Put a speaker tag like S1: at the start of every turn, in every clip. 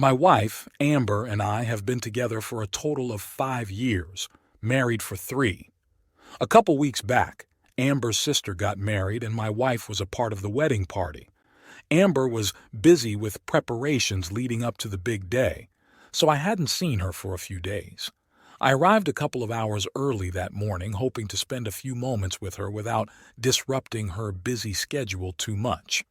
S1: My wife, Amber, and I have been together for a total of 5 years, married for 3. A couple weeks back, Amber's sister got married and my wife was a part of the wedding party. Amber was busy with preparations leading up to the big day, so I hadn't seen her for a few days. I arrived a couple of hours early that morning, hoping to spend a few moments with her without disrupting her busy schedule too much.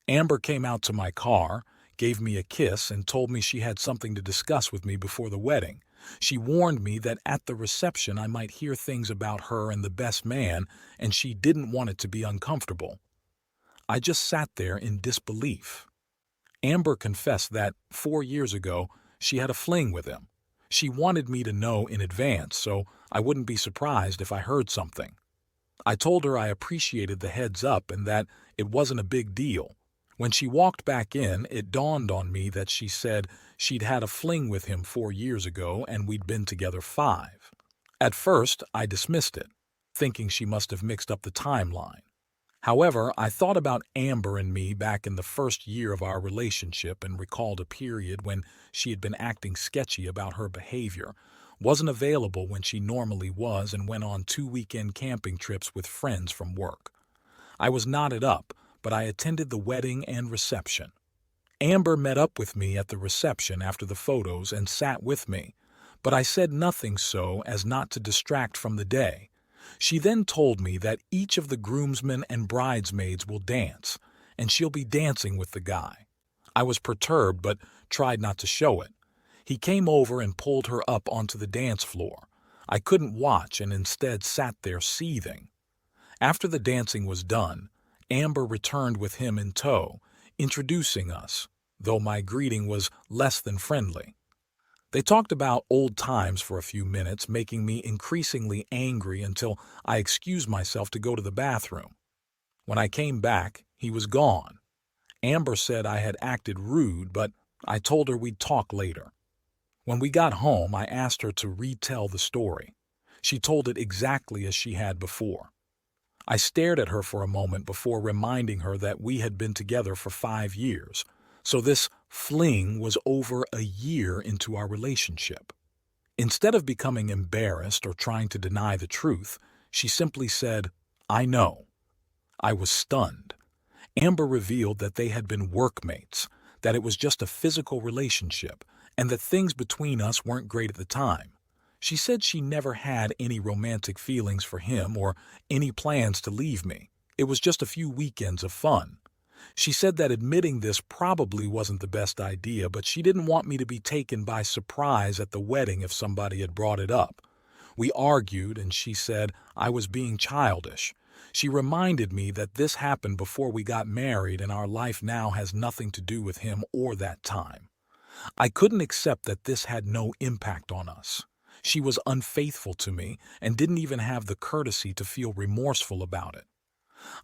S1: Amber came out to my car, gave me a kiss, and told me she had something to discuss with me before the wedding. She warned me that at the reception I might hear things about her and the best man, and she didn't want it to be uncomfortable. I just sat there in disbelief. Amber confessed that 4 years ago she had a fling with him. She wanted me to know in advance so I wouldn't be surprised if I heard something. I told her I appreciated the heads up and that it wasn't a big deal. When she walked back in, it dawned on me that she said she'd had a fling with him 4 years ago and we'd been together 5. At first, I dismissed it, thinking she must have mixed up the timeline. However, I thought about Amber and me back in the first year of our relationship and recalled a period when she had been acting sketchy about her behavior, wasn't available when she normally was, and went on 2 weekend camping trips with friends from work. I was knotted up, but I attended the wedding and reception. Amber met up with me at the reception after the photos and sat with me, but I said nothing so as not to distract from the day. She then told me that each of the groomsmen and bridesmaids will dance, and she'll be dancing with the guy. I was perturbed but tried not to show it. He came over and pulled her up onto the dance floor. I couldn't watch and instead sat there seething. After the dancing was done, Amber returned with him in tow, introducing us, though my greeting was less than friendly. They talked about old times for a few minutes, making me increasingly angry until I excused myself to go to the bathroom. When I came back, he was gone. Amber said I had acted rude, but I told her we'd talk later. When we got home, I asked her to retell the story. She told it exactly as she had before. I stared at her for a moment before reminding her that we had been together for 5 years, so this fling was over a year into our relationship. Instead of becoming embarrassed or trying to deny the truth, she simply said, "I know." I was stunned. Amber revealed that they had been workmates, that it was just a physical relationship, and that things between us weren't great at the time. She said she never had any romantic feelings for him or any plans to leave me. It was just a few weekends of fun. She said that admitting this probably wasn't the best idea, but she didn't want me to be taken by surprise at the wedding if somebody had brought it up. We argued, and she said I was being childish. She reminded me that this happened before we got married and our life now has nothing to do with him or that time. I couldn't accept that this had no impact on us. She was unfaithful to me and didn't even have the courtesy to feel remorseful about it.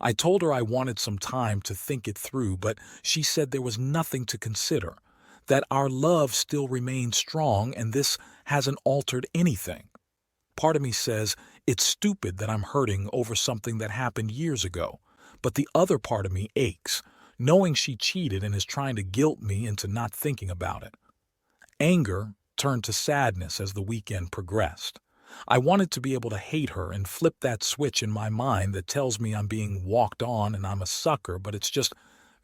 S1: I told her I wanted some time to think it through, but she said there was nothing to consider, that our love still remained strong and this hasn't altered anything. Part of me says it's stupid that I'm hurting over something that happened years ago, but the other part of me aches, knowing she cheated and is trying to guilt me into not thinking about it. Anger turned to sadness as the weekend progressed. I wanted to be able to hate her and flip that switch in my mind that tells me I'm being walked on and I'm a sucker, but it's just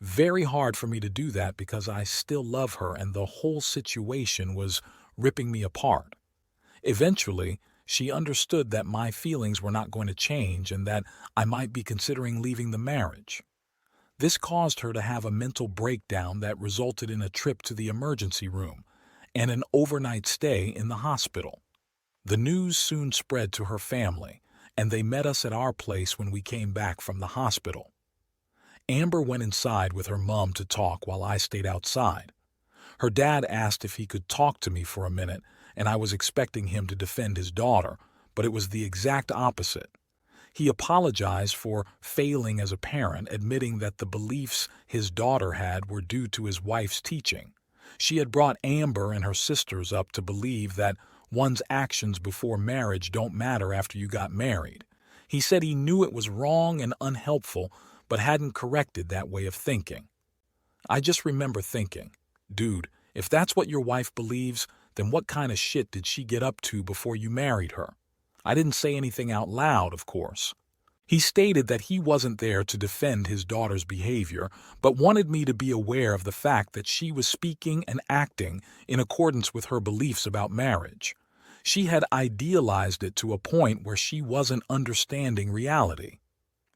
S1: very hard for me to do that because I still love her and the whole situation was ripping me apart. Eventually, she understood that my feelings were not going to change and that I might be considering leaving the marriage. This caused her to have a mental breakdown that resulted in a trip to the emergency room and an overnight stay in the hospital. The news soon spread to her family, and they met us at our place when we came back from the hospital. Amber went inside with her mom to talk while I stayed outside. Her dad asked if he could talk to me for a minute, and I was expecting him to defend his daughter, but it was the exact opposite. He apologized for failing as a parent, admitting that the beliefs his daughter had were due to his wife's teaching. She had brought Amber and her sisters up to believe that one's actions before marriage don't matter after you got married. He said he knew it was wrong and unhelpful, but hadn't corrected that way of thinking. I just remember thinking, dude, If that's what your wife believes, then what kind of shit did she get up to before you married her? I didn't say anything out loud, of course. He stated that he wasn't there to defend his daughter's behavior, but wanted me to be aware of the fact that she was speaking and acting in accordance with her beliefs about marriage. She had idealized it to a point where she wasn't understanding reality.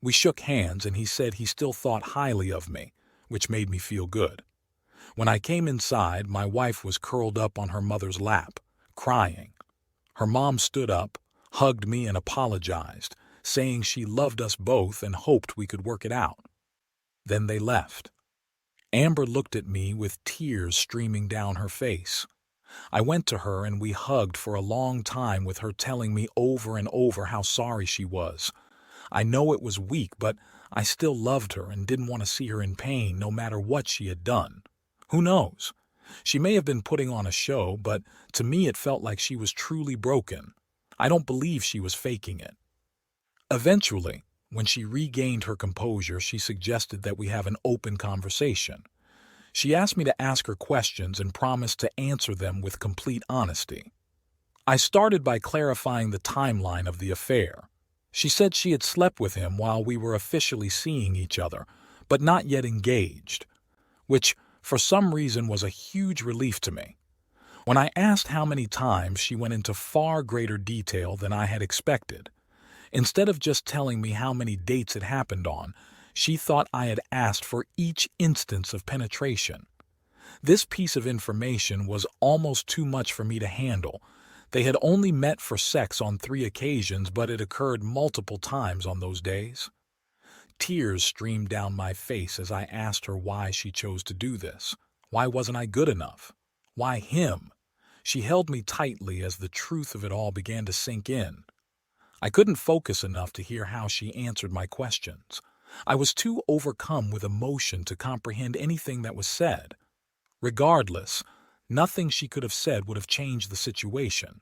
S1: We shook hands and he said he still thought highly of me, which made me feel good. When I came inside, my wife was curled up on her mother's lap, crying. Her mom stood up, hugged me and apologized, saying she loved us both and hoped we could work it out. Then they left. Amber looked at me with tears streaming down her face. I went to her and we hugged for a long time with her telling me over and over how sorry she was. I know it was weak, but I still loved her and didn't want to see her in pain no matter what she had done. Who knows? She may have been putting on a show, but to me it felt like she was truly broken. I don't believe she was faking it. Eventually, when she regained her composure, she suggested that we have an open conversation. She asked me to ask her questions and promised to answer them with complete honesty. I started by clarifying the timeline of the affair. She said she had slept with him while we were officially seeing each other, but not yet engaged, which for some reason was a huge relief to me. When I asked how many times, she went into far greater detail than I had expected. Instead of just telling me how many dates it happened on, she thought I had asked for each instance of penetration. This piece of information was almost too much for me to handle. They had only met for sex on 3 occasions, but it occurred multiple times on those days. Tears streamed down my face as I asked her why she chose to do this. Why wasn't I good enough? Why him? She held me tightly as the truth of it all began to sink in. I couldn't focus enough to hear how she answered my questions. I was too overcome with emotion to comprehend anything that was said. Regardless, nothing she could have said would have changed the situation.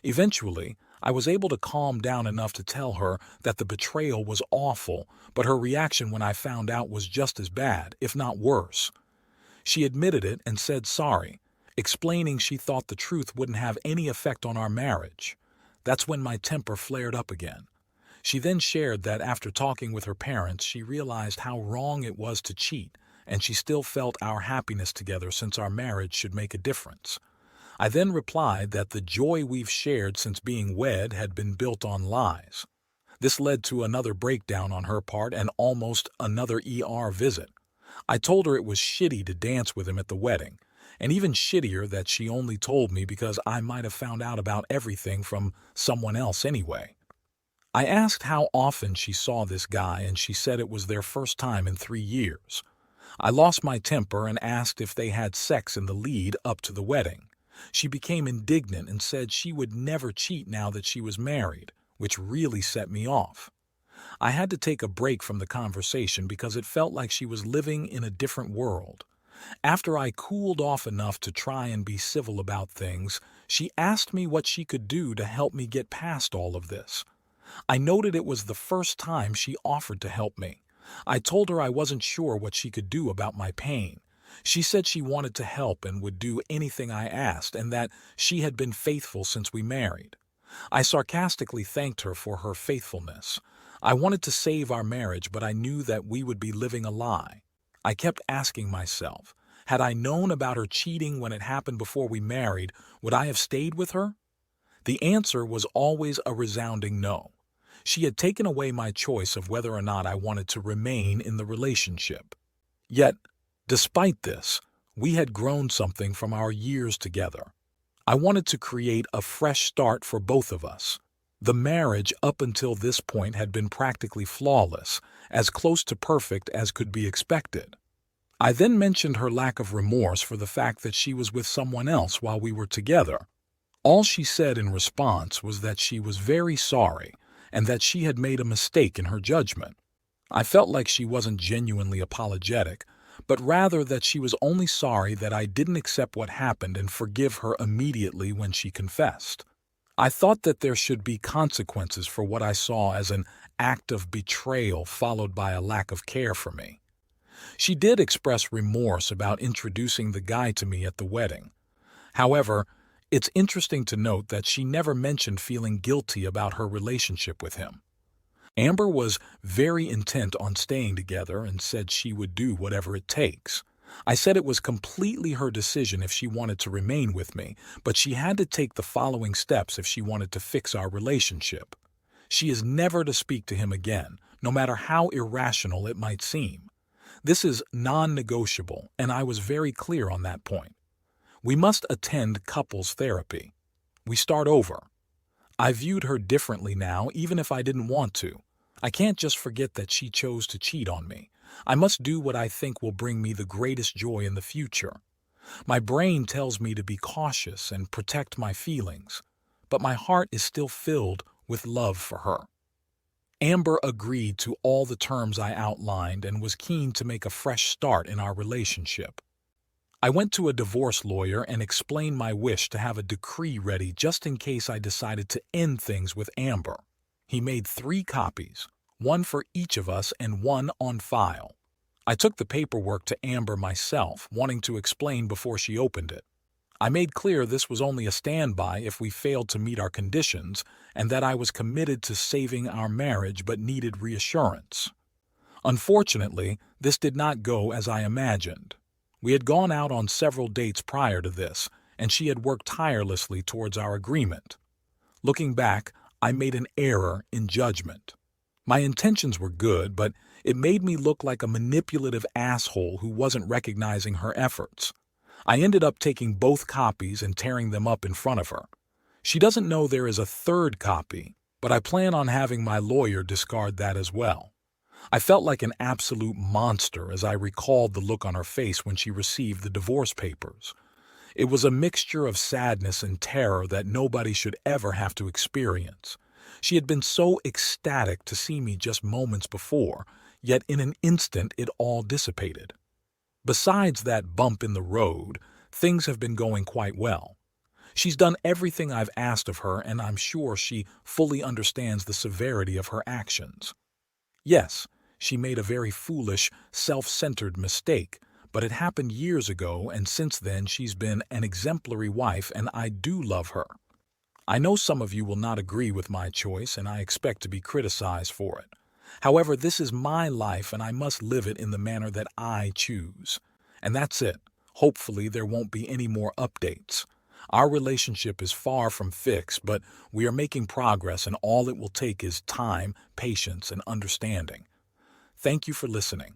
S1: Eventually, I was able to calm down enough to tell her that the betrayal was awful, but her reaction when I found out was just as bad, if not worse. She admitted it and said sorry, explaining she thought the truth wouldn't have any effect on our marriage. That's when my temper flared up again. She then shared that after talking with her parents, she realized how wrong it was to cheat, and she still felt our happiness together since our marriage should make a difference. I then replied that the joy we've shared since being wed had been built on lies. This led to another breakdown on her part and almost another ER visit. I told her it was shitty to dance with him at the wedding, and even shittier that she only told me because I might have found out about everything from someone else anyway. I asked how often she saw this guy, and she said it was their first time in 3 years. I lost my temper and asked if they had sex in the lead up to the wedding. She became indignant and said she would never cheat now that she was married, which really set me off. I had to take a break from the conversation because it felt like she was living in a different world. After I cooled off enough to try and be civil about things, she asked me what she could do to help me get past all of this. I noted it was the first time she offered to help me. I told her I wasn't sure what she could do about my pain. She said she wanted to help and would do anything I asked, and that she had been faithful since we married. I sarcastically thanked her for her faithfulness. I wanted to save our marriage, but I knew that we would be living a lie. I kept asking myself, had I known about her cheating when it happened before we married, would I have stayed with her? The answer was always a resounding no. She had taken away my choice of whether or not I wanted to remain in the relationship. Yet, despite this, we had grown something from our years together. I wanted to create a fresh start for both of us. The marriage up until this point had been practically flawless, as close to perfect as could be expected. I then mentioned her lack of remorse for the fact that she was with someone else while we were together. All she said in response was that she was very sorry and that she had made a mistake in her judgment. I felt like she wasn't genuinely apologetic, but rather that she was only sorry that I didn't accept what happened and forgive her immediately when she confessed. I thought that there should be consequences for what I saw as an act of betrayal followed by a lack of care for me. She did express remorse about introducing the guy to me at the wedding. However, it's interesting to note that she never mentioned feeling guilty about her relationship with him. Amber was very intent on staying together and said she would do whatever it takes. I said it was completely her decision if she wanted to remain with me, but she had to take the following steps if she wanted to fix our relationship. She is never to speak to him again, no matter how irrational it might seem. This is non-negotiable, and I was very clear on that point. We must attend couples therapy. We start over. I viewed her differently now, even if I didn't want to. I can't just forget that she chose to cheat on me. I must do what I think will bring me the greatest joy in the future. My brain tells me to be cautious and protect my feelings, but my heart is still filled with love for her. Amber agreed to all the terms I outlined and was keen to make a fresh start in our relationship. I went to a divorce lawyer and explained my wish to have a decree ready just in case I decided to end things with Amber. He made 3 copies, one for each of us and one on file. I took the paperwork to Amber myself, wanting to explain before she opened it. I made clear this was only a standby if we failed to meet our conditions and that I was committed to saving our marriage but needed reassurance. Unfortunately, this did not go as I imagined. We had gone out on several dates prior to this, and she had worked tirelessly towards our agreement. Looking back, I made an error in judgment. My intentions were good, but it made me look like a manipulative asshole who wasn't recognizing her efforts. I ended up taking both copies and tearing them up in front of her. She doesn't know there is a 3rd copy, but I plan on having my lawyer discard that as well. I felt like an absolute monster as I recalled the look on her face when she received the divorce papers. It was a mixture of sadness and terror that nobody should ever have to experience. She had been so ecstatic to see me just moments before, yet in an instant it all dissipated. Besides that bump in the road, things have been going quite well. She's done everything I've asked of her, and I'm sure she fully understands the severity of her actions. Yes, she made a very foolish, self-centered mistake, but it happened years ago, and since then she's been an exemplary wife, and I do love her. I know some of you will not agree with my choice, and I expect to be criticized for it. However, this is my life, and I must live it in the manner that I choose. And that's it. Hopefully, there won't be any more updates. Our relationship is far from fixed, but we are making progress, and all it will take is time, patience, and understanding. Thank you for listening.